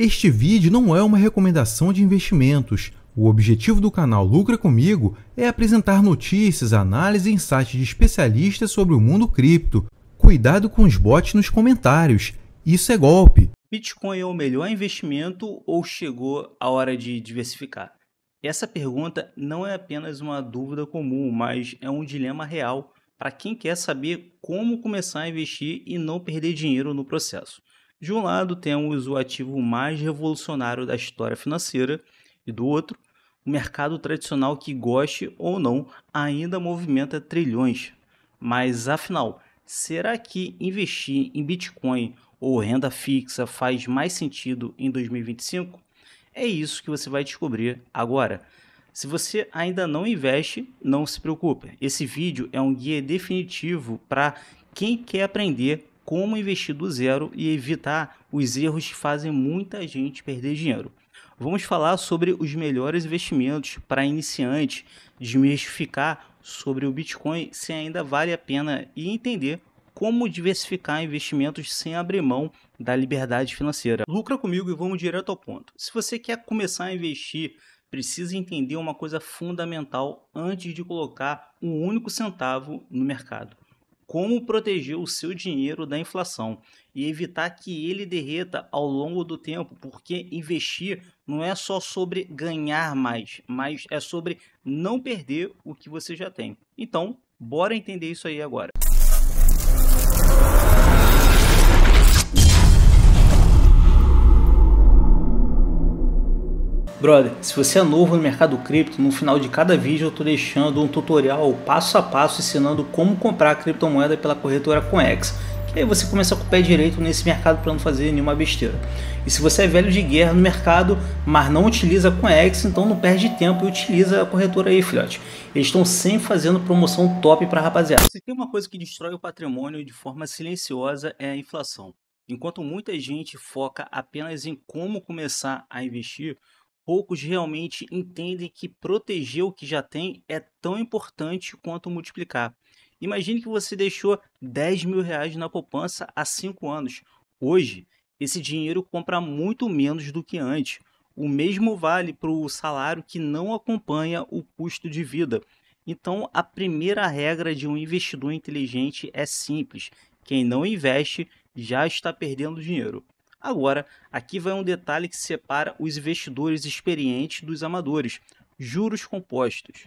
Este vídeo não é uma recomendação de investimentos. O objetivo do canal Lucra Comigo é apresentar notícias, análise e insights de especialistas sobre o mundo cripto. Cuidado com os bots nos comentários. Isso é golpe. Bitcoin é o melhor investimento ou chegou a hora de diversificar? Essa pergunta não é apenas uma dúvida comum, mas é um dilema real para quem quer saber como começar a investir e não perder dinheiro no processo. De um lado, temos o ativo mais revolucionário da história financeira e do outro, o mercado tradicional que, goste ou não, ainda movimenta trilhões. Mas afinal, será que investir em Bitcoin ou renda fixa faz mais sentido em 2025? É isso que você vai descobrir agora. Se você ainda não investe, não se preocupe. Esse vídeo é um guia definitivo para quem quer aprender como investir do zero e evitar os erros que fazem muita gente perder dinheiro. Vamos falar sobre os melhores investimentos para iniciantes, desmistificar sobre o Bitcoin se ainda vale a pena e entender como diversificar investimentos sem abrir mão da liberdade financeira. Lucra comigo e vamos direto ao ponto. Se você quer começar a investir, precisa entender uma coisa fundamental antes de colocar um único centavo no mercado. Como proteger o seu dinheiro da inflação e evitar que ele derreta ao longo do tempo, porque investir não é só sobre ganhar mais, mas é sobre não perder o que você já tem. Então, bora entender isso aí agora. Brother, se você é novo no mercado cripto, no final de cada vídeo eu estou deixando um tutorial passo a passo ensinando como comprar criptomoeda pela corretora CoinEx. Que aí você começa com o pé direito nesse mercado para não fazer nenhuma besteira. E se você é velho de guerra no mercado, mas não utiliza a CoinEx, então não perde tempo e utiliza a corretora aí, filhote. Eles estão sempre fazendo promoção top para rapaziada. Se tem uma coisa que destrói o patrimônio de forma silenciosa é a inflação. Enquanto muita gente foca apenas em como começar a investir, poucos realmente entendem que proteger o que já tem é tão importante quanto multiplicar. Imagine que você deixou 10 mil reais na poupança há 5 anos. Hoje, esse dinheiro compra muito menos do que antes. O mesmo vale para o salário que não acompanha o custo de vida. Então, a primeira regra de um investidor inteligente é simples. Quem não investe já está perdendo dinheiro. Agora, aqui vai um detalhe que separa os investidores experientes dos amadores: juros compostos.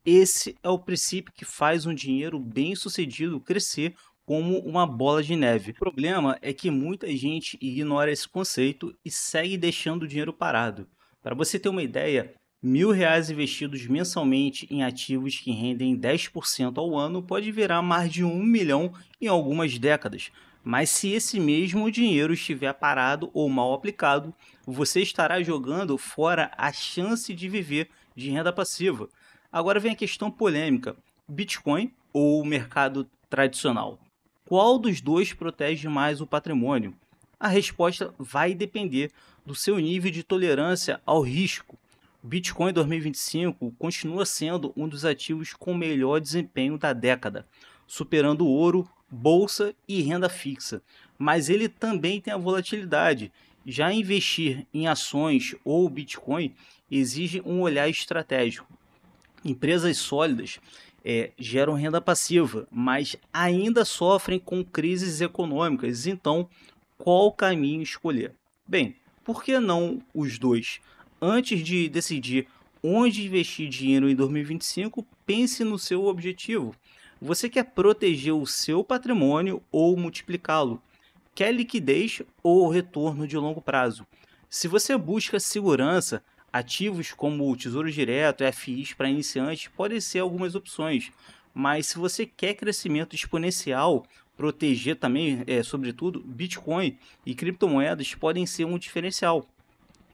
Esse é o princípio que faz um dinheiro bem sucedido crescer como uma bola de neve. O problema é que muita gente ignora esse conceito e segue deixando o dinheiro parado. Para você ter uma ideia, R$ 1.000 investidos mensalmente em ativos que rendem 10% ao ano pode virar mais de 1 milhão em algumas décadas. Mas se esse mesmo dinheiro estiver parado ou mal aplicado, você estará jogando fora a chance de viver de renda passiva. Agora vem a questão polêmica: Bitcoin ou o mercado tradicional? Qual dos dois protege mais o patrimônio? A resposta vai depender do seu nível de tolerância ao risco. O Bitcoin 2025 continua sendo um dos ativos com melhor desempenho da década, superando o ouro, bolsa e renda fixa, mas ele também tem a volatilidade. Já investir em ações ou Bitcoin exige um olhar estratégico. Empresas sólidas geram renda passiva, mas ainda sofrem com crises econômicas. Então, qual caminho escolher? Bem, por que não os dois? Antes de decidir onde investir dinheiro em 2025, pense no seu objetivo. Você quer proteger o seu patrimônio ou multiplicá-lo? Quer liquidez ou retorno de longo prazo? Se você busca segurança, ativos como o Tesouro Direto, FIs para iniciantes podem ser algumas opções. Mas se você quer crescimento exponencial, proteger também, sobretudo, Bitcoin e criptomoedas podem ser um diferencial.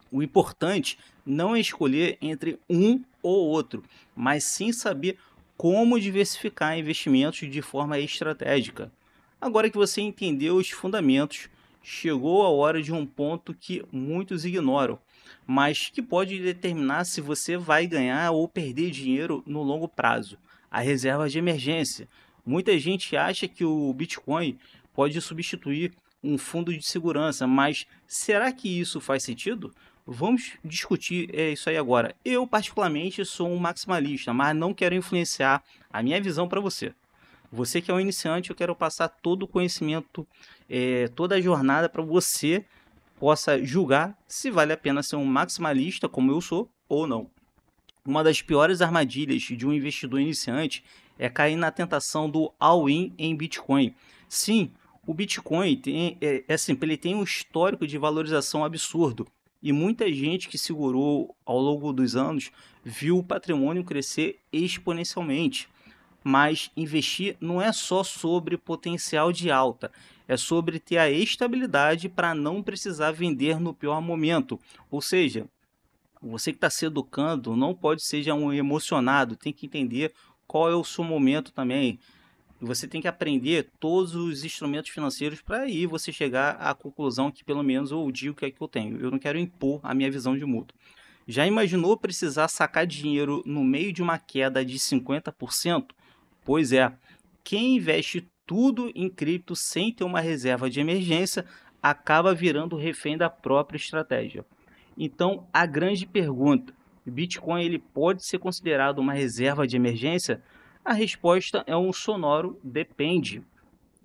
O importante não é escolher entre um ou outro, mas sim saber como diversificar investimentos de forma estratégica. Agora que você entendeu os fundamentos, chegou a hora de um ponto que muitos ignoram, mas que pode determinar se você vai ganhar ou perder dinheiro no longo prazo: a reserva de emergência. Muita gente acha que o Bitcoin pode substituir um fundo de segurança, mas será que isso faz sentido? Vamos discutir isso aí agora. Eu, particularmente, sou um maximalista, mas não quero influenciar a minha visão para você. Você que é um iniciante, eu quero passar todo o conhecimento, toda a jornada para você possa julgar se vale a pena ser um maximalista, como eu sou, ou não. Uma das piores armadilhas de um investidor iniciante é cair na tentação do all-in em Bitcoin. Sim, o Bitcoin ele tem um histórico de valorização absurdo e muita gente que segurou ao longo dos anos viu o patrimônio crescer exponencialmente. Mas investir não é só sobre potencial de alta, é sobre ter a estabilidade para não precisar vender no pior momento. Ou seja, você que está se educando não pode ser já um emocionado, tem que entender qual é o seu momento também. E você tem que aprender todos os instrumentos financeiros para aí você chegar à conclusão que pelo menos eu digo que é que eu tenho. Eu não quero impor a minha visão de mundo. Já imaginou precisar sacar dinheiro no meio de uma queda de 50%? Pois é, quem investe tudo em cripto sem ter uma reserva de emergência acaba virando refém da própria estratégia. Então, a grande pergunta, Bitcoin ele pode ser considerado uma reserva de emergência? A resposta é um sonoro depende.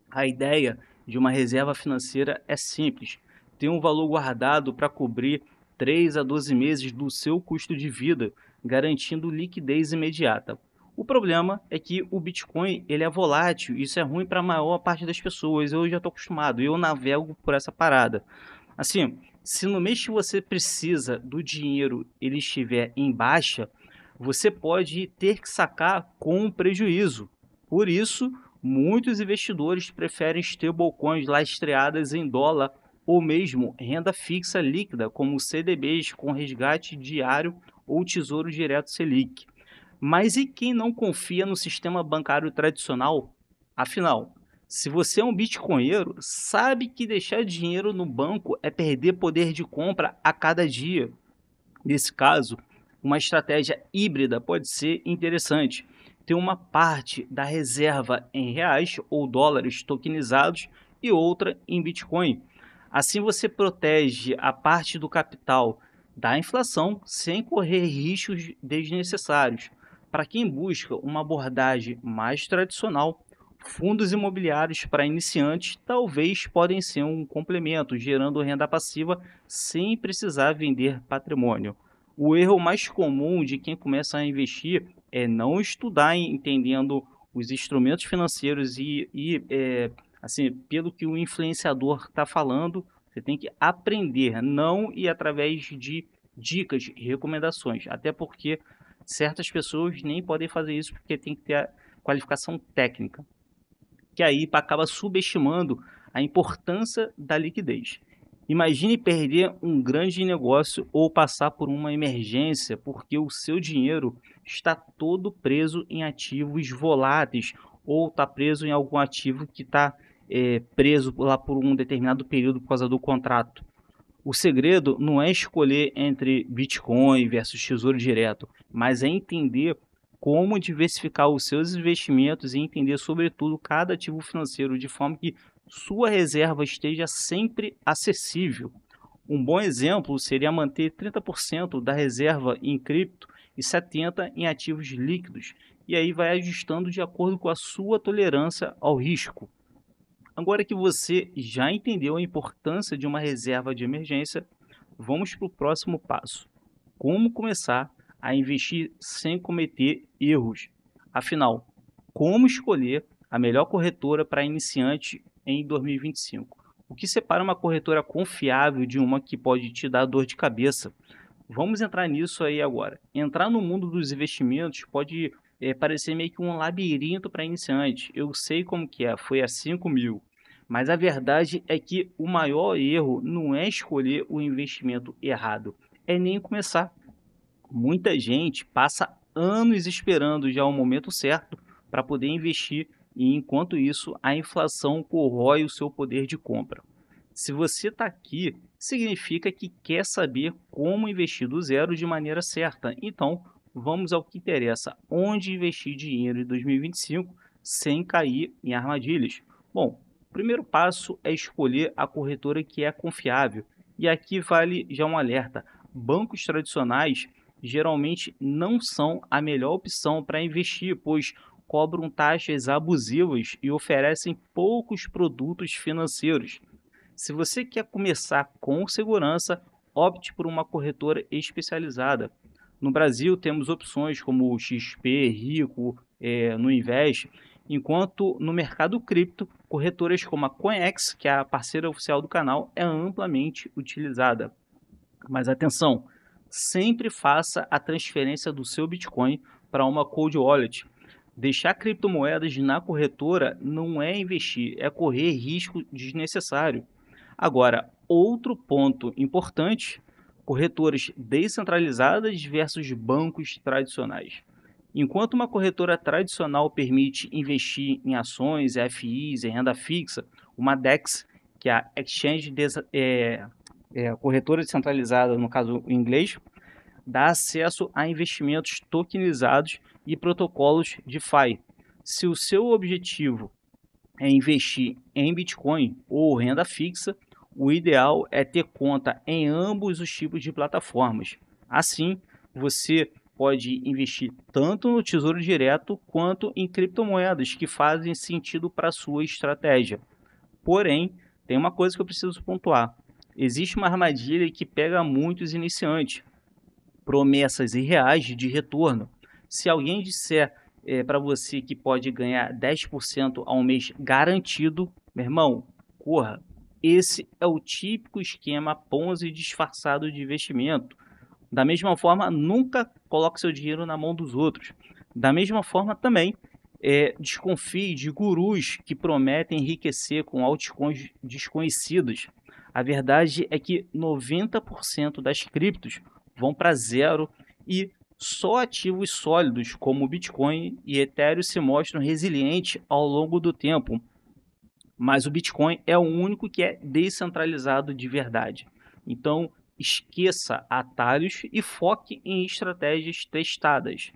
A ideia de uma reserva financeira é simples. Ter um valor guardado para cobrir 3 a 12 meses do seu custo de vida, garantindo liquidez imediata. O problema é que o Bitcoin ele é volátil, isso é ruim para a maior parte das pessoas. Eu já estou acostumado, eu navego por essa parada. Assim, se no mês que você precisa do dinheiro ele estiver em baixa, você pode ter que sacar com prejuízo. Por isso, muitos investidores preferem stablecoins lastreadas em dólar ou mesmo renda fixa líquida, como CDBs com resgate diário ou Tesouro Direto Selic. Mas e quem não confia no sistema bancário tradicional? Afinal, se você é um bitcoinheiro, sabe que deixar dinheiro no banco é perder poder de compra a cada dia. Nesse caso, uma estratégia híbrida pode ser interessante. Ter uma parte da reserva em reais ou dólares tokenizados e outra em Bitcoin. Assim você protege a parte do capital da inflação sem correr riscos desnecessários. Para quem busca uma abordagem mais tradicional, fundos imobiliários para iniciantes talvez podem ser um complemento, gerando renda passiva sem precisar vender patrimônio. O erro mais comum de quem começa a investir é não estudar entendendo os instrumentos financeiros assim, pelo que o influenciador está falando, você tem que aprender, não ir através de dicas e recomendações, até porque certas pessoas nem podem fazer isso porque tem que ter a qualificação técnica, que aí acaba subestimando a importância da liquidez. Imagine perder um grande negócio ou passar por uma emergência porque o seu dinheiro está todo preso em ativos voláteis ou está preso em algum ativo que está preso lá por um determinado período por causa do contrato. O segredo não é escolher entre Bitcoin versus Tesouro Direto, mas é entender como diversificar os seus investimentos e entender, sobretudo, cada ativo financeiro de forma que sua reserva esteja sempre acessível. Um bom exemplo seria manter 30% da reserva em cripto e 70% em ativos líquidos, e aí vai ajustando de acordo com a sua tolerância ao risco. Agora que você já entendeu a importância de uma reserva de emergência, vamos para o próximo passo. Como começar a investir sem cometer erros? Afinal, como escolher a melhor corretora para iniciante em 2025? O que separa uma corretora confiável de uma que pode te dar dor de cabeça? Vamos entrar nisso aí agora. Entrar no mundo dos investimentos pode parecer meio que um labirinto para iniciante. Eu sei como que é, foi assim comigo. Mas a verdade é que o maior erro não é escolher o investimento errado, é nem começar. Muita gente passa anos esperando já o momento certo para poder investir e, enquanto isso, a inflação corrói o seu poder de compra. Se você está aqui, significa que quer saber como investir do zero de maneira certa. Então, vamos ao que interessa, onde investir dinheiro em 2025 sem cair em armadilhas. Bom, primeiro passo é escolher a corretora que é confiável. E aqui vale já um alerta: bancos tradicionais geralmente não são a melhor opção para investir, pois cobram taxas abusivas e oferecem poucos produtos financeiros. Se você quer começar com segurança, opte por uma corretora especializada. No Brasil, temos opções como o XP, Rico, no Invest, enquanto no mercado cripto, corretoras como a CoinEx, que é a parceira oficial do canal, é amplamente utilizada. Mas atenção, sempre faça a transferência do seu Bitcoin para uma cold wallet. Deixar criptomoedas na corretora não é investir, é correr risco desnecessário. Agora, outro ponto importante: corretoras descentralizadas versus bancos tradicionais. Enquanto uma corretora tradicional permite investir em ações, FIs, em renda fixa, uma DEX, que é a Exchange corretora descentralizada, no caso em inglês, dá acesso a investimentos tokenizados e protocolos DeFi. Se o seu objetivo é investir em Bitcoin ou renda fixa, o ideal é ter conta em ambos os tipos de plataformas. Assim, você pode investir tanto no Tesouro Direto quanto em criptomoedas que fazem sentido para a sua estratégia. Porém, tem uma coisa que eu preciso pontuar: existe uma armadilha que pega muitos iniciantes: promessas irreais de retorno. Se alguém disser para você que pode ganhar 10% ao mês garantido, meu irmão, corra. Esse é o típico esquema Ponzi disfarçado de investimento. Da mesma forma, nunca coloque seu dinheiro na mão dos outros. Da mesma forma também, desconfie de gurus que prometem enriquecer com altcoins desconhecidas. A verdade é que 90% das criptos vão para zero e só ativos sólidos como o Bitcoin e Ethereum se mostram resilientes ao longo do tempo. Mas o Bitcoin é o único que é descentralizado de verdade. Então, esqueça atalhos e foque em estratégias testadas.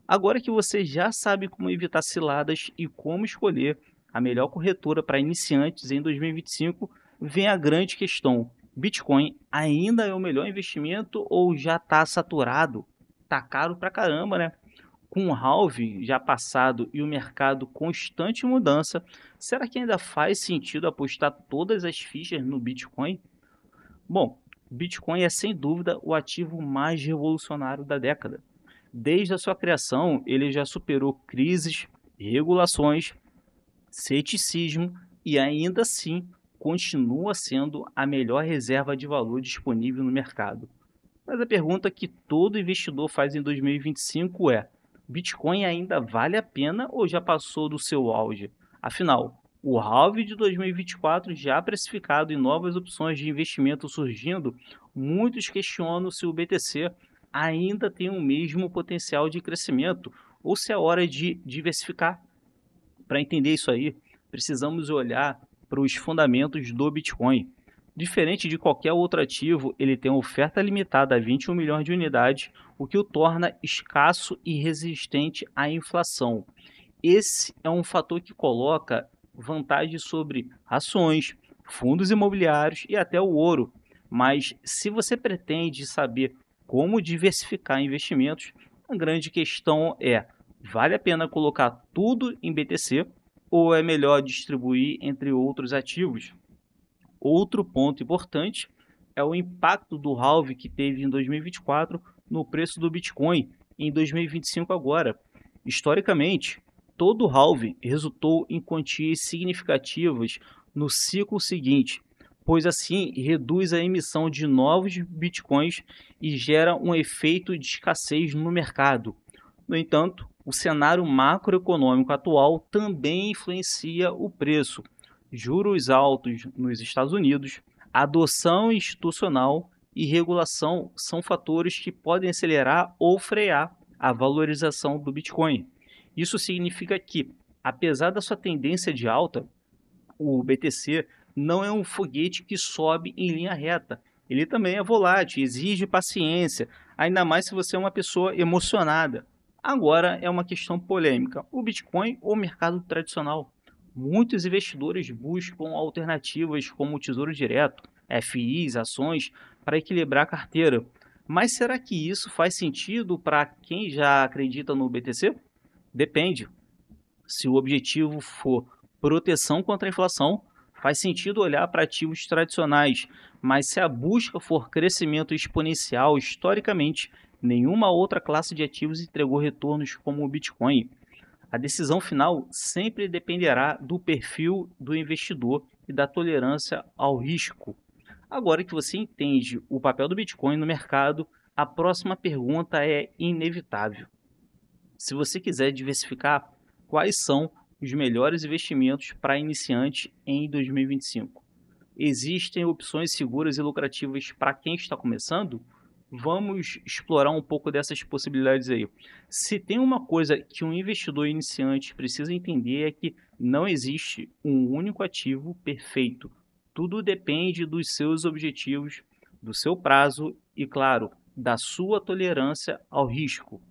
Agora que você já sabe como evitar ciladas e como escolher a melhor corretora para iniciantes em 2025, vem a grande questão: Bitcoin ainda é o melhor investimento ou já está saturado? Tá caro pra caramba, né? Com o halving já passado e o mercado constante mudança, será que ainda faz sentido apostar todas as fichas no Bitcoin? Bom, Bitcoin é sem dúvida o ativo mais revolucionário da década. Desde a sua criação, ele já superou crises, regulações, ceticismo e ainda assim continua sendo a melhor reserva de valor disponível no mercado. Mas a pergunta que todo investidor faz em 2025 é: Bitcoin ainda vale a pena ou já passou do seu auge? Afinal, o halving de 2024 já precificado e novas opções de investimento surgindo, muitos questionam se o BTC ainda tem o mesmo potencial de crescimento ou se é hora de diversificar. Para entender isso aí, precisamos olhar para os fundamentos do Bitcoin. Diferente de qualquer outro ativo, ele tem oferta limitada a 21 milhões de unidades, o que o torna escasso e resistente à inflação. Esse é um fator que coloca vantagem sobre ações, fundos imobiliários e até o ouro. Mas se você pretende saber como diversificar investimentos, a grande questão é: vale a pena colocar tudo em BTC ou é melhor distribuir entre outros ativos? Outro ponto importante é o impacto do halving que teve em 2024 no preço do Bitcoin em 2025 agora. Historicamente, todo halving resultou em quantias significativas no ciclo seguinte, pois assim reduz a emissão de novos Bitcoins e gera um efeito de escassez no mercado. No entanto, o cenário macroeconômico atual também influencia o preço. Juros altos nos Estados Unidos, adoção institucional e regulação são fatores que podem acelerar ou frear a valorização do Bitcoin. Isso significa que, apesar da sua tendência de alta, o BTC não é um foguete que sobe em linha reta. Ele também é volátil, exige paciência, ainda mais se você é uma pessoa emocionada. Agora é uma questão polêmica: o Bitcoin ou o mercado tradicional? Muitos investidores buscam alternativas como o Tesouro Direto, FIs, ações, para equilibrar a carteira. Mas será que isso faz sentido para quem já acredita no BTC? Depende. Se o objetivo for proteção contra a inflação, faz sentido olhar para ativos tradicionais, mas se a busca for crescimento exponencial, historicamente, nenhuma outra classe de ativos entregou retornos como o Bitcoin. A decisão final sempre dependerá do perfil do investidor e da tolerância ao risco. Agora que você entende o papel do Bitcoin no mercado, a próxima pergunta é inevitável. Se você quiser diversificar, quais são os melhores investimentos para iniciante em 2025? Existem opções seguras e lucrativas para quem está começando? Vamos explorar um pouco dessas possibilidades aí. Se tem uma coisa que um investidor iniciante precisa entender é que não existe um único ativo perfeito. Tudo depende dos seus objetivos, do seu prazo e, claro, da sua tolerância ao risco.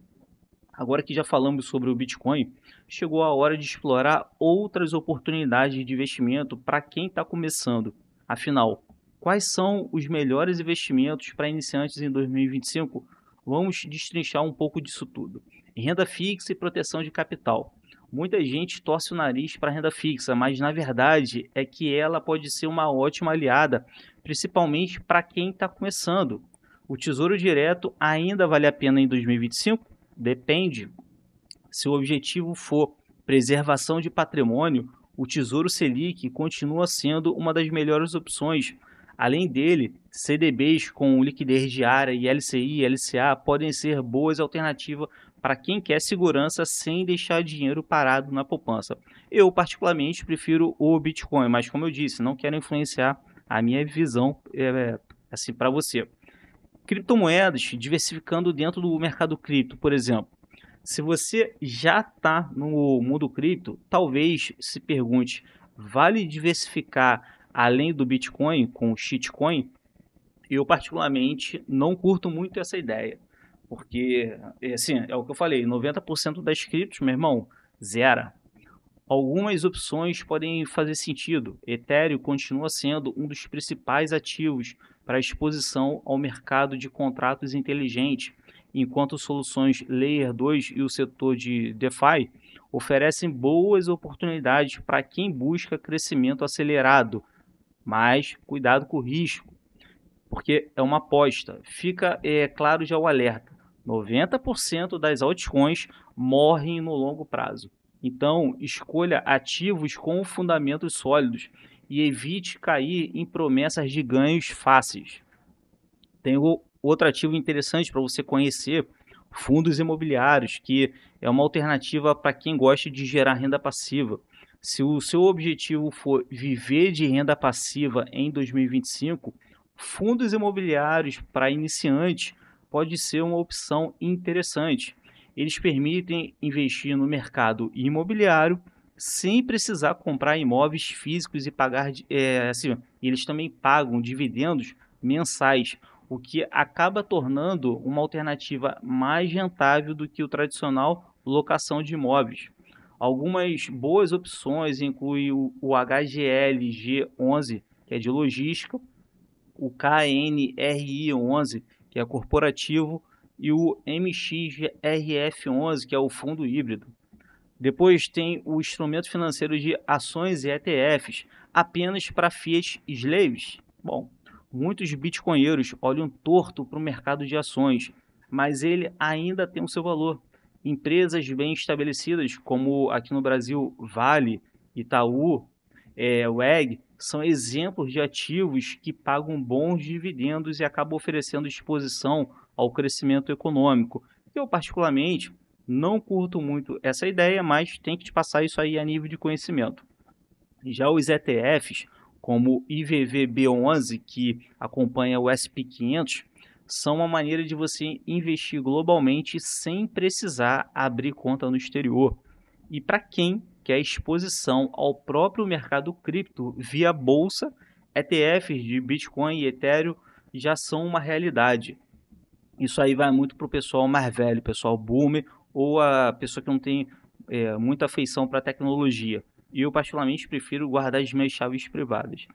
Agora que já falamos sobre o Bitcoin, chegou a hora de explorar outras oportunidades de investimento para quem está começando. Afinal, quais são os melhores investimentos para iniciantes em 2025? Vamos destrinchar um pouco disso tudo. Renda fixa e proteção de capital. Muita gente torce o nariz para a renda fixa, mas na verdade é que ela pode ser uma ótima aliada, principalmente para quem está começando. O Tesouro Direto ainda vale a pena em 2025? Depende. Se o objetivo for preservação de patrimônio, o Tesouro Selic continua sendo uma das melhores opções. Além dele, CDBs com liquidez diária e LCI e LCA podem ser boas alternativas para quem quer segurança sem deixar dinheiro parado na poupança. Eu, particularmente, prefiro o Bitcoin, mas como eu disse, não quero influenciar a minha visão assim para você. Criptomoedas, diversificando dentro do mercado cripto, por exemplo. Se você já está no mundo cripto, talvez se pergunte, vale diversificar além do Bitcoin com o shitcoin? Eu, particularmente, não curto muito essa ideia. Porque, assim, é o que eu falei, 90% das criptos, meu irmão, zera. Algumas opções podem fazer sentido. Ethereum continua sendo um dos principais ativos para a exposição ao mercado de contratos inteligentes, enquanto soluções Layer 2 e o setor de DeFi oferecem boas oportunidades para quem busca crescimento acelerado, mas cuidado com o risco, porque é uma aposta. Fica claro já o alerta, 90% das altcoins morrem no longo prazo. Então, escolha ativos com fundamentos sólidos e evite cair em promessas de ganhos fáceis. Tem outro ativo interessante para você conhecer, fundos imobiliários, que é uma alternativa para quem gosta de gerar renda passiva. Se o seu objetivo for viver de renda passiva em 2025, fundos imobiliários para iniciantes pode ser uma opção interessante. Eles permitem investir no mercado imobiliário sem precisar comprar imóveis físicos e pagar, eles também pagam dividendos mensais, o que acaba tornando uma alternativa mais rentável do que o tradicional locação de imóveis. Algumas boas opções incluem o HGLG11, que é de logística, o KNRI11, que é corporativo, e o MXRF11, que é o fundo híbrido. Depois tem o instrumento financeiro de ações e ETFs, apenas para fiat slaves. Bom, muitos bitcoinheiros olham torto para o mercado de ações, mas ele ainda tem o seu valor. Empresas bem estabelecidas, como aqui no Brasil, Vale, Itaú, WEG, são exemplos de ativos que pagam bons dividendos e acabam oferecendo exposição ao crescimento econômico. Eu, particularmente, não curto muito essa ideia, mas tem que te passar isso aí a nível de conhecimento. Já os ETFs, como o IVVB11, que acompanha o SP500, são uma maneira de você investir globalmente sem precisar abrir conta no exterior. E para quem quer exposição ao próprio mercado cripto via bolsa, ETFs de Bitcoin e Ethereum já são uma realidade. Isso aí vai muito para o pessoal mais velho, pessoal boomer, ou a pessoa que não tem muita afeição para a tecnologia. e eu particularmente prefiro guardar as minhas chaves privadas.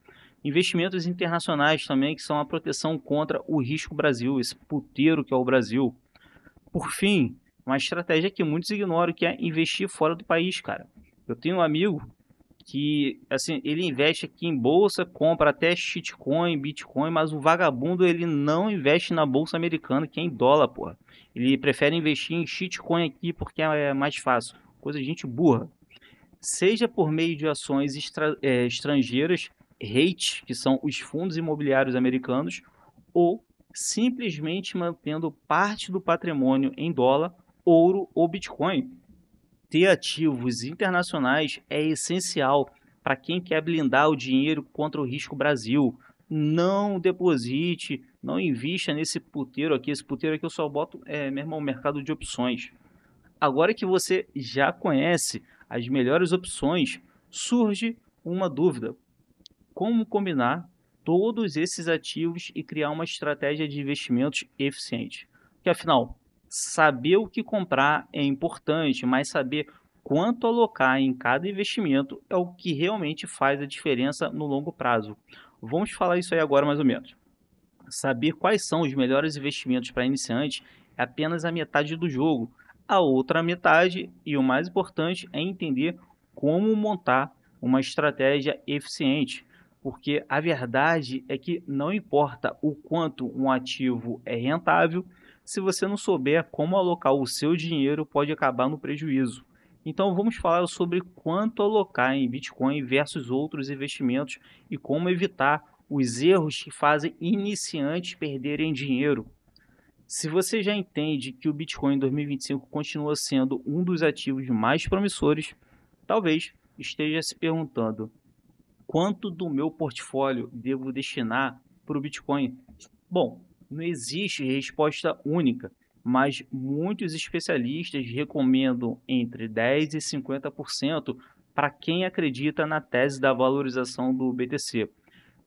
Investimentos internacionais também, que são a proteção contra o risco Brasil, esse puteiro que é o Brasil. Por fim, uma estratégia que muitos ignoram, que é investir fora do país, cara. Eu tenho um amigo que, assim, ele investe aqui em bolsa, compra até shitcoin, bitcoin, mas o vagabundo, ele não investe na bolsa americana, que é em dólar, porra. Ele prefere investir em shitcoin aqui porque é mais fácil. Coisa de gente burra. Seja por meio de ações estrangeiras, REITs, que são os fundos imobiliários americanos, ou simplesmente mantendo parte do patrimônio em dólar, ouro ou bitcoin. Ter ativos internacionais é essencial para quem quer blindar o dinheiro contra o risco Brasil. Não deposite, não invista nesse puteiro aqui. Esse puteiro aqui eu só boto, meu irmão, mercado de opções. Agora que você já conhece as melhores opções, surge uma dúvida: como combinar todos esses ativos e criar uma estratégia de investimentos eficiente? Porque afinal, saber o que comprar é importante, mas saber quanto alocar em cada investimento é o que realmente faz a diferença no longo prazo. Vamos falar isso aí agora mais ou menos. Saber quais são os melhores investimentos para iniciantes é apenas a metade do jogo. A outra metade, e o mais importante, é entender como montar uma estratégia eficiente. Porque a verdade é que não importa o quanto um ativo é rentável, se você não souber como alocar o seu dinheiro, pode acabar no prejuízo. Então vamos falar sobre quanto alocar em Bitcoin versus outros investimentos e como evitar os erros que fazem iniciantes perderem dinheiro. Se você já entende que o Bitcoin em 2025 continua sendo um dos ativos mais promissores, talvez esteja se perguntando: quanto do meu portfólio devo destinar para o Bitcoin? Bom, não existe resposta única, mas muitos especialistas recomendam entre 10% e 50% para quem acredita na tese da valorização do BTC.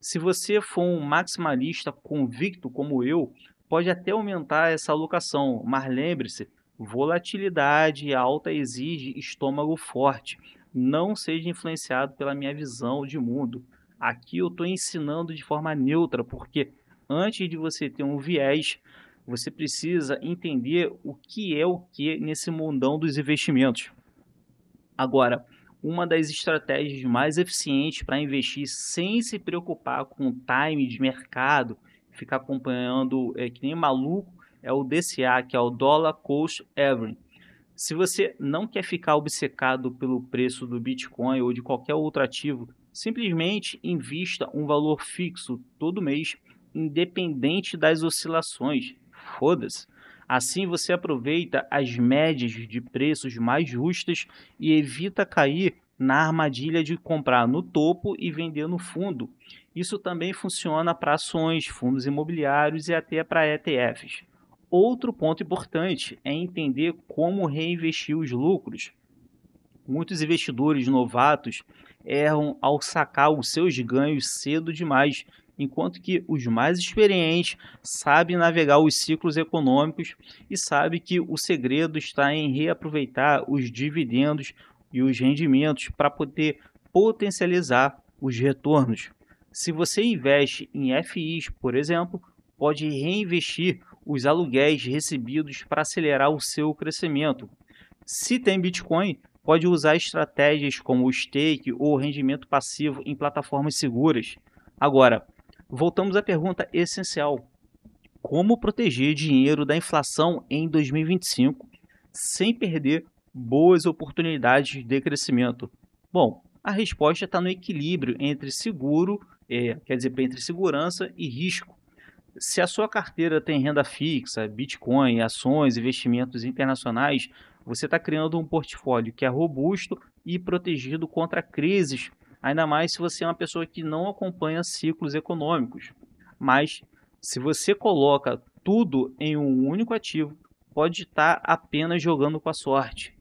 Se você for um maximalista convicto como eu, pode até aumentar essa alocação, mas lembre-se, volatilidade alta exige estômago forte. Não seja influenciado pela minha visão de mundo. Aqui eu estou ensinando de forma neutra, porque antes de você ter um viés, você precisa entender o que é o que nesse mundão dos investimentos. Agora, uma das estratégias mais eficientes para investir sem se preocupar com o time de mercado, ficar acompanhando que nem maluco, é o DCA, que é o Dollar Cost Averaging. Se você não quer ficar obcecado pelo preço do Bitcoin ou de qualquer outro ativo, simplesmente invista um valor fixo todo mês, independente das oscilações. Foda-se. Assim você aproveita as médias de preços mais justas e evita cair na armadilha de comprar no topo e vender no fundo. Isso também funciona para ações, fundos imobiliários e até para ETFs. Outro ponto importante é entender como reinvestir os lucros. Muitos investidores novatos erram ao sacar os seus ganhos cedo demais, enquanto que os mais experientes sabem navegar os ciclos econômicos e sabem que o segredo está em reaproveitar os dividendos e os rendimentos para poder potencializar os retornos. Se você investe em FIs, por exemplo, pode reinvestir os aluguéis recebidos para acelerar o seu crescimento. Se tem Bitcoin, pode usar estratégias como o stake ou rendimento passivo em plataformas seguras. Agora, voltamos à pergunta essencial: como proteger dinheiro da inflação em 2025 sem perder boas oportunidades de crescimento? Bom, a resposta está no equilíbrio entre entre segurança e risco. Se a sua carteira tem renda fixa, Bitcoin, ações, investimentos internacionais, você está criando um portfólio que é robusto e protegido contra crises, ainda mais se você é uma pessoa que não acompanha ciclos econômicos. Mas, se você coloca tudo em um único ativo, pode estar apenas jogando com a sorte.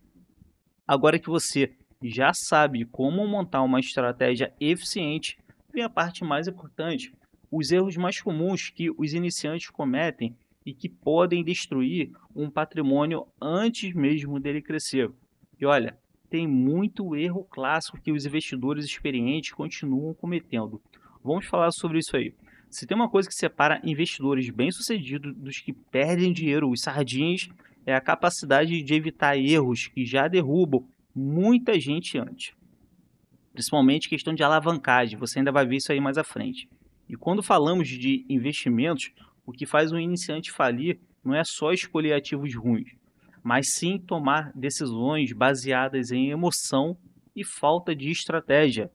Agora que você já sabe como montar uma estratégia eficiente, vem a parte mais importante: os erros mais comuns que os iniciantes cometem e que podem destruir um patrimônio antes mesmo dele crescer. E olha, tem muito erro clássico que os investidores experientes continuam cometendo. Vamos falar sobre isso aí. Se tem uma coisa que separa investidores bem-sucedidos dos que perdem dinheiro, os sardinhas, é a capacidade de evitar erros que já derrubam muita gente antes. Principalmente questão de alavancagem, você ainda vai ver isso aí mais à frente. E quando falamos de investimentos, o que faz um iniciante falir não é só escolher ativos ruins, mas sim tomar decisões baseadas em emoção e falta de estratégia.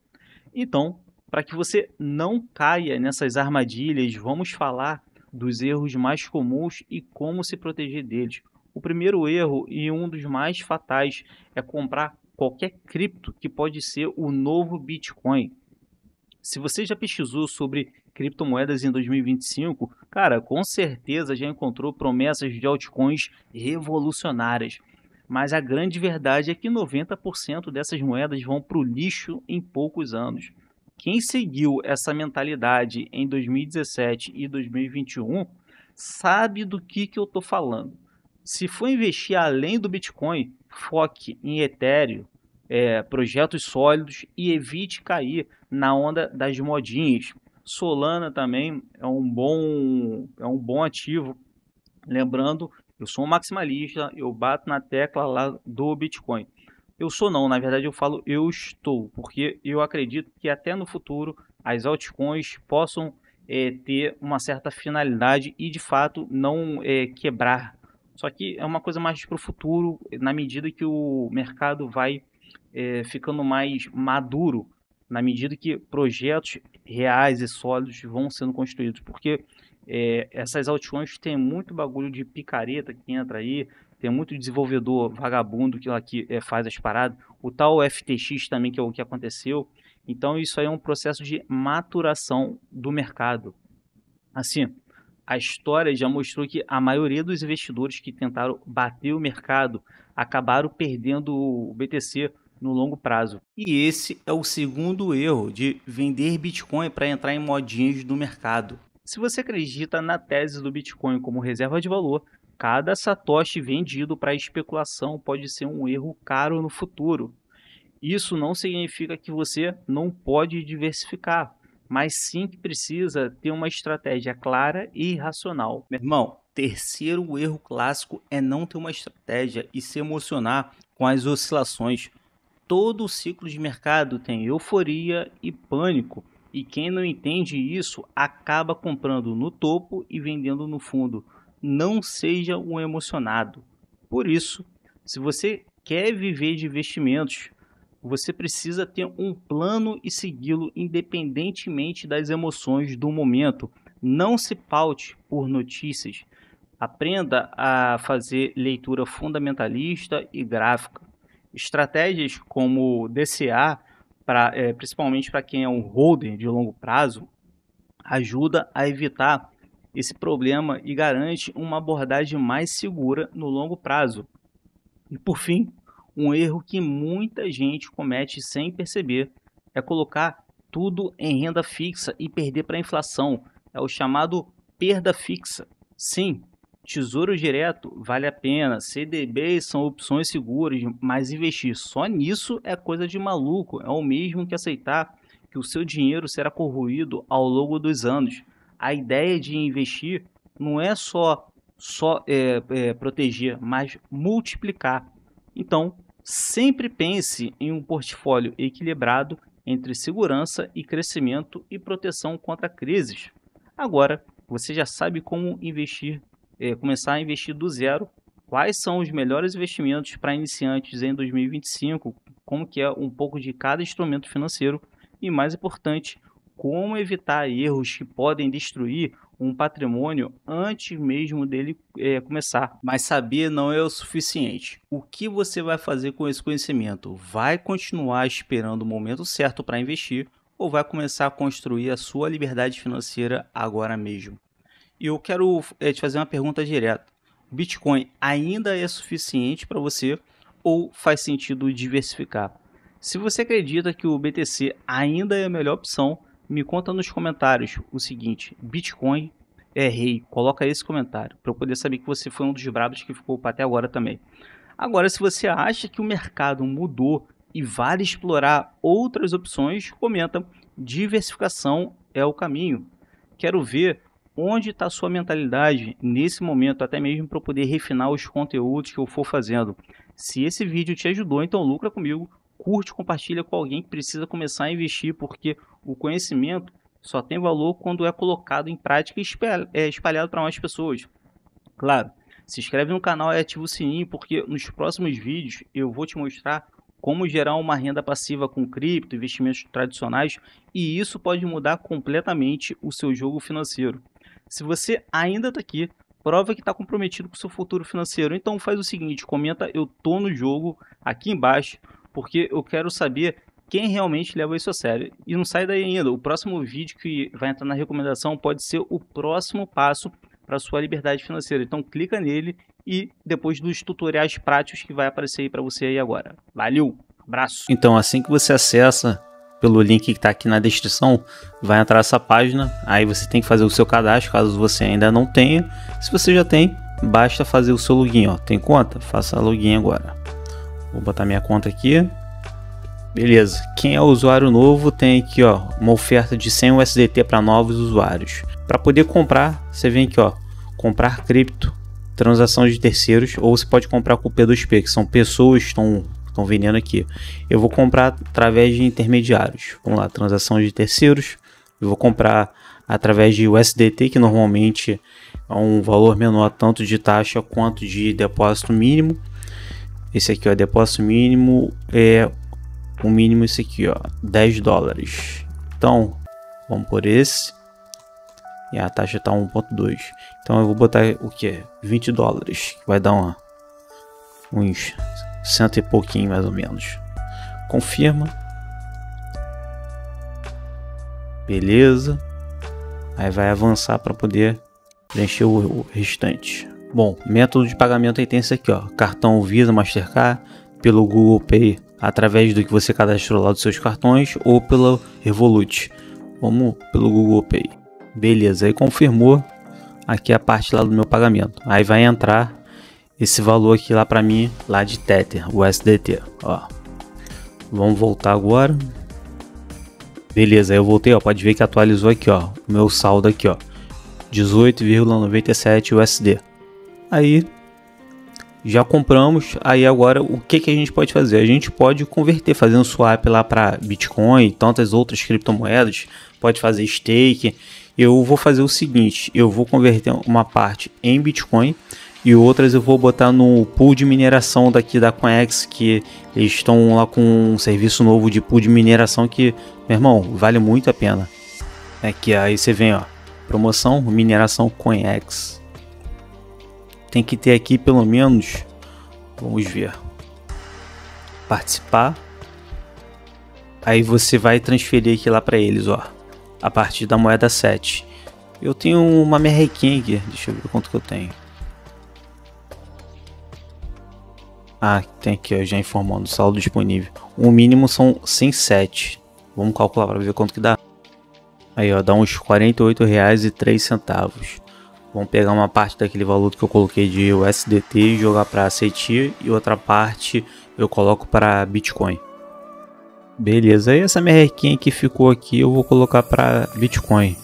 Então, para que você não caia nessas armadilhas, vamos falar dos erros mais comuns e como se proteger deles. O primeiro erro, e um dos mais fatais, é comprar qualquer cripto que pode ser o novo Bitcoin. Se você já pesquisou sobre criptomoedas em 2025, cara, com certeza já encontrou promessas de altcoins revolucionárias. Mas a grande verdade é que 90% dessas moedas vão para o lixo em poucos anos. Quem seguiu essa mentalidade em 2017 e 2021 sabe do que eu estou falando. Se for investir além do Bitcoin, foque em Ethereum, projetos sólidos e evite cair na onda das modinhas. Solana também é um bom ativo. Lembrando, eu sou um maximalista, eu bato na tecla lá do Bitcoin. Eu sou não, na verdade eu falo eu estou, porque eu acredito que até no futuro as altcoins possam ter uma certa finalidade e de fato não quebrar. Só que é uma coisa mais para o futuro, na medida que o mercado vai ficando mais maduro, na medida que projetos reais e sólidos vão sendo construídos, porque essas altcoins têm muito bagulho de picareta que entra aí, tem muito desenvolvedor vagabundo que faz as paradas, o tal FTX também, que é o que aconteceu. Então isso aí é um processo de maturação do mercado. Assim, a história já mostrou que a maioria dos investidores que tentaram bater o mercado acabaram perdendo o BTC no longo prazo. E esse é o segundo erro, de vender Bitcoin para entrar em modinhas do mercado. Se você acredita na tese do Bitcoin como reserva de valor, cada satoshi vendido para especulação pode ser um erro caro no futuro. Isso não significa que você não pode diversificar, mas sim que precisa ter uma estratégia clara e racional. Meu irmão, terceiro erro clássico é não ter uma estratégia e se emocionar com as oscilações. Todo o ciclo de mercado tem euforia e pânico, e quem não entende isso acaba comprando no topo e vendendo no fundo. Não seja um emocionado. Por isso, se você quer viver de investimentos, você precisa ter um plano e segui-lo independentemente das emoções do momento. Não se paute por notícias. Aprenda a fazer leitura fundamentalista e gráfica. Estratégias como DCA, principalmente para quem é um holder de longo prazo, ajuda a evitar esse problema e garante uma abordagem mais segura no longo prazo. E por fim, um erro que muita gente comete sem perceber é colocar tudo em renda fixa e perder para a inflação. É o chamado perda fixa. Sim, tesouro direto vale a pena, CDBs são opções seguras, mas investir só nisso é coisa de maluco. É o mesmo que aceitar que o seu dinheiro será corroído ao longo dos anos. A ideia de investir não é só proteger, mas multiplicar. Então, sempre pense em um portfólio equilibrado entre segurança e crescimento e proteção contra crises. Agora, você já sabe como investir, começar a investir do zero, quais são os melhores investimentos para iniciantes em 2025, como que é um pouco de cada instrumento financeiro e, mais importante, como evitar erros que podem destruir um patrimônio antes mesmo dele começar. Mas saber não é o suficiente. O que você vai fazer com esse conhecimento? Vai continuar esperando o momento certo para investir ou vai começar a construir a sua liberdade financeira agora mesmo? E eu quero te fazer uma pergunta direta. O Bitcoin ainda é suficiente para você ou faz sentido diversificar? Se você acredita que o BTC ainda é a melhor opção, me conta nos comentários o seguinte: Bitcoin é rei. Coloca esse comentário para eu poder saber que você foi um dos brabos que ficou até agora também. Agora, se você acha que o mercado mudou e vale explorar outras opções, comenta. Diversificação é o caminho. Quero ver onde está a sua mentalidade nesse momento, até mesmo para eu poder refinar os conteúdos que eu for fazendo. Se esse vídeo te ajudou, então lucra comigo, curte, compartilha com alguém que precisa começar a investir, porque o conhecimento só tem valor quando é colocado em prática e espalhado para mais pessoas. Claro, se inscreve no canal e ativa o sininho, porque nos próximos vídeos eu vou te mostrar como gerar uma renda passiva com cripto, investimentos tradicionais, e isso pode mudar completamente o seu jogo financeiro. Se você ainda está aqui, prova que está comprometido com o seu futuro financeiro. Então faz o seguinte, comenta "eu tô no jogo" aqui embaixo, porque eu quero saber quem realmente leva isso a sério. E não sai daí ainda, o próximo vídeo que vai entrar na recomendação pode ser o próximo passo para a sua liberdade financeira. Então clica nele e depois dos tutoriais práticos que vai aparecer aí para você aí agora. Valeu, abraço! Então assim que você acessa pelo link que está aqui na descrição, vai entrar essa página, aí você tem que fazer o seu cadastro, caso você ainda não tenha. Se você já tem, basta fazer o seu login, ó. Tem conta? Faça login agora. Vou botar minha conta aqui. Beleza, quem é usuário novo tem aqui, ó, uma oferta de 100 USDT para novos usuários. Para poder comprar, você vem aqui, ó, comprar cripto, transação de terceiros, ou você pode comprar com o P2P, que são pessoas que estão vendendo aqui. Eu vou comprar através de intermediários. Vamos lá, transação de terceiros. Eu vou comprar através de USDT, que normalmente é um valor menor tanto de taxa quanto de depósito mínimo. Esse aqui, ó, depósito mínimo é o mínimo, esse aqui, ó, 10 dólares. Então, vamos por esse. E a taxa tá 1.2. Então eu vou botar o que? 20 dólares. Vai dar uns 100 e pouquinho mais ou menos. Confirma. Beleza. Aí vai avançar para poder preencher o restante. Bom, método de pagamento aí tem esse aqui, ó. Cartão Visa, Mastercard, pelo Google Pay, através do que você cadastrou lá dos seus cartões, ou pelo Revolut. Vamos pelo Google Pay. Beleza, aí confirmou. Aqui a parte lá do meu pagamento. Aí vai entrar esse valor aqui lá para mim, lá de Tether, o USDT, ó. Vamos voltar agora. Beleza, aí eu voltei, ó. Pode ver que atualizou aqui, ó. O meu saldo aqui, ó. 18,97 USD. Aí já compramos. Aí agora o que a gente pode fazer? A gente pode converter fazendo swap lá para Bitcoin e tantas outras criptomoedas. Pode fazer stake. Eu vou fazer o seguinte, eu vou converter uma parte em Bitcoin e outras eu vou botar no pool de mineração daqui da CoinEx, que eles estão lá com um serviço novo de pool de mineração que, meu irmão, vale muito a pena. Aqui, aí você vem, ó, promoção, mineração CoinEx. Tem que ter aqui pelo menos, vamos ver, participar. Aí você vai transferir aqui lá para eles, ó, a partir da moeda 7. Eu tenho uma merrequinha aqui, deixa eu ver quanto que eu tenho. Ah, tem aqui, ó, já informando o saldo disponível. O mínimo são 107. Vamos calcular para ver quanto que dá. Aí, ó, dá uns R$ 48,03. Vamos pegar uma parte daquele valor que eu coloquei de USDT e jogar para CETI, e outra parte eu coloco para Bitcoin. Beleza, aí essa merrequinha que ficou aqui eu vou colocar para Bitcoin.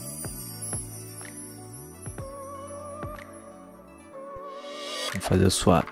Vou fazer o swap.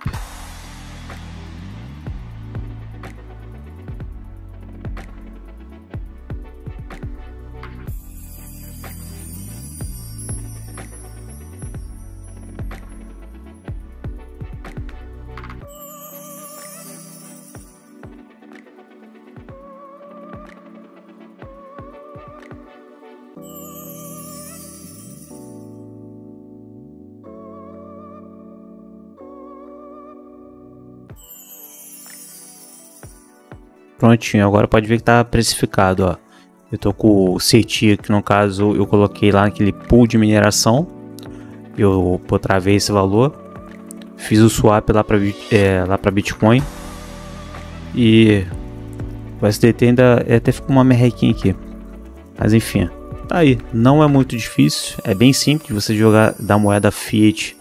Prontinho, agora pode ver que tá precificado, ó. Eu tô com o CETI, que no caso eu coloquei lá naquele pool de mineração. Eu travei esse valor. Fiz o swap lá para Bitcoin. E o SDT ainda até ficou uma merrequinha aqui. Mas enfim, tá aí. Não é muito difícil, é bem simples você jogar da moeda Fiat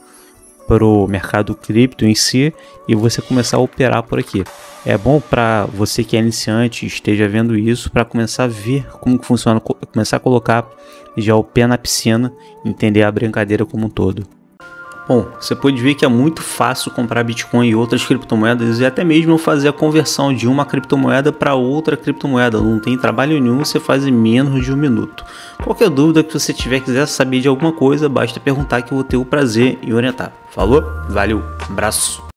para o mercado cripto em si e você começar a operar por aqui. É bom para você que é iniciante, esteja vendo isso, para começar a ver como que funciona, começar a colocar já o pé na piscina, entender a brincadeira como um todo. Bom, você pode ver que é muito fácil comprar Bitcoin e outras criptomoedas e até mesmo fazer a conversão de uma criptomoeda para outra criptomoeda. Não tem trabalho nenhum, você faz em menos de 1 minuto. Qualquer dúvida que você quiser saber de alguma coisa, basta perguntar que eu vou ter o prazer em orientar. Falou? Valeu, abraço!